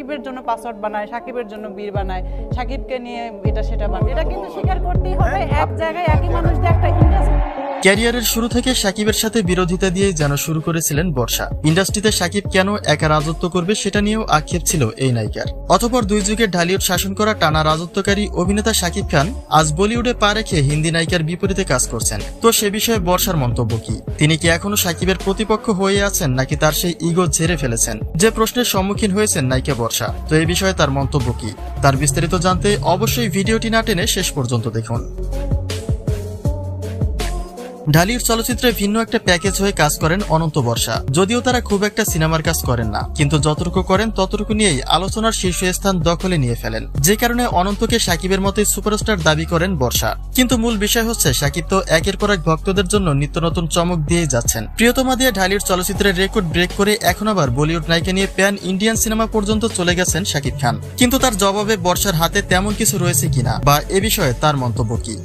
সাকিবের জন্য পাসওয়ার্ড বানায়, সাকিবের জন্য বীর বানায়, সাকিবকে নিয়ে এটা সেটা বানায়। এটা কিন্তু স্বীকার করতেই হবে, এক জায়গায় একই মানুষ দিয়ে একটা ইন্ডাস্ট্রি। ক্যারিয়ারের শুরু থেকে সাকিবের সাথে বিরোধিতা দিয়ে যেন শুরু করেছিলেন বর্ষা। ইন্ডাস্ট্রিতে সাকিব কেন একা রাজত্ব করবে সেটা নিয়েও আক্ষেপ ছিল এই নায়িকার। অতঃপর দুই যুগে ঢালিউড শাসন করা টানা রাজত্বকারী অভিনেতা সাকিব খান আজ বলিউডে পা রেখে হিন্দি নায়িকার বিপরীতে কাজ করছেন। তো সে বিষয়ে বর্ষার মন্তব্য কি? তিনি কি এখনো সাকিবের প্রতিপক্ষ হয়ে আছেন, নাকি তার সেই ইগো ঝেড়ে ফেলেছেন? যে প্রশ্নের সম্মুখীন হয়েছেন নায়িকা বর্ষা, তো এই বিষয়ে তার মন্তব্য কি, তার বিস্তারিত জানতে অবশ্যই ভিডিওটি না টেনে শেষ পর্যন্ত দেখুন। ঢালিউড চলচ্চিত্রে ভিন্ন একটা প্যাকেজ হয়ে কাজ করেন অনন্ত বর্ষা। যদিও তারা খুব একটা সিনেমার কাজ করেন না, কিন্তু যতটুকু করেন ততটুকু নিয়েই আলোচনার শীর্ষস্থান দখলে নিয়ে ফেলেন, যে কারণে অনন্তকে সাকিবের মতোই সুপারস্টার দাবি করেন বর্ষা। কিন্তু মূল বিষয় হচ্ছে সাকিব তো একের পর এক ভক্তদের জন্য নিত্য নতুন চমক দিয়েই যাচ্ছেন। প্রিয়তমা দিয়ে ঢালিউড চলচ্চিত্রের রেকর্ড ব্রেক করে এখন আবার বলিউড নায়িকা নিয়ে প্যান ইন্ডিয়ান সিনেমা পর্যন্ত চলে গেছেন সাকিব খান। কিন্তু তার জবাবে বর্ষার হাতে তেমন কিছু রয়েছে কিনা, বা এ বিষয়ে তার মন্তব্য কি?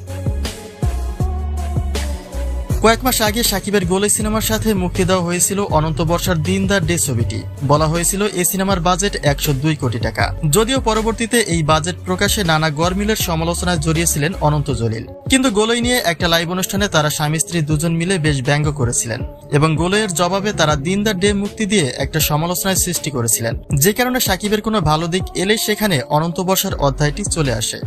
কয়েক মাস আগে সাকিবের গোলে সিনেমার সাথে মুক্তি দেওয়া হয়েছিল অনন্ত বর্ষার দিন দ্য ডে ছবিটি। বলা হয়েছিল এই সিনেমার বাজেট 102 কোটি টাকা। যদিও পরবর্তীতে এই বাজেট প্রকাশে নানা গরমিলের সমালোচনায় জড়িয়েছিলেন অনন্ত জলিল। কিন্তু গোলই নিয়ে একটা লাইভ অনুষ্ঠানে তারা স্বামী স্ত্রী দুজন মিলে বেশ ব্যঙ্গ করেছিলেন, এবং গোলইয়ের জবাবে তারা দিন দ্য ডে মুক্তি দিয়ে একটা সমালোচনায় সৃষ্টি করেছিলেন, যে কারণে সাকিবের কোনো ভালো দিক এলেই সেখানে অনন্ত বর্ষার অধ্যায়টি চলে আসে।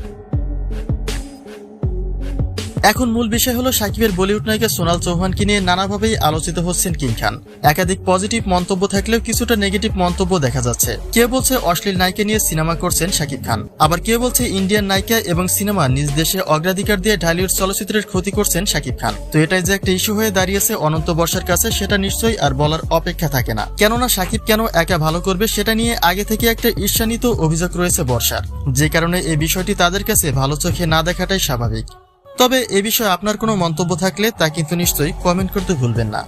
এখন মূল বিষয় হলো সাকিবের বলিউড নায়িকা সোনাল চৌহানকে নিয়ে নানাভাবেই আলোচিত হচ্ছেন কিং খান। একাধিক পজিটিভ মন্তব্য থাকলেও কিছুটা নেগেটিভ মন্তব্য দেখা যাচ্ছে। কেউ বলছে অশ্লীল নায়িকা নিয়ে সিনেমা করছেন সাকিব খান, আবার কেউ বলছে ইন্ডিয়ান নায়িকা এবং সিনেমা নিজ দেশে অগ্রাধিকার দিয়ে ঢালিউড চলচ্চিত্রের ক্ষতি করছেন সাকিব খান। তো এটাই যে একটা ইস্যু হয়ে দাঁড়িয়েছে অনন্ত বর্ষার কাছে, সেটা নিশ্চয়ই আর বলার অপেক্ষা থাকে না। কেননা সাকিব কেন একা ভালো করবে সেটা নিয়ে আগে থেকে একটা ঈর্ষান্বিত অভিযোগ রয়েছে বর্ষার, যে কারণে এই বিষয়টি তাদের কাছে ভালো চোখে না দেখাটাই স্বাভাবিক। তবে এ বিষয়ে আপনার কোনো মন্তব্য থাকলে তা কিন্তু নিশ্চয়ই কমেন্ট করতে ভুলবেন না।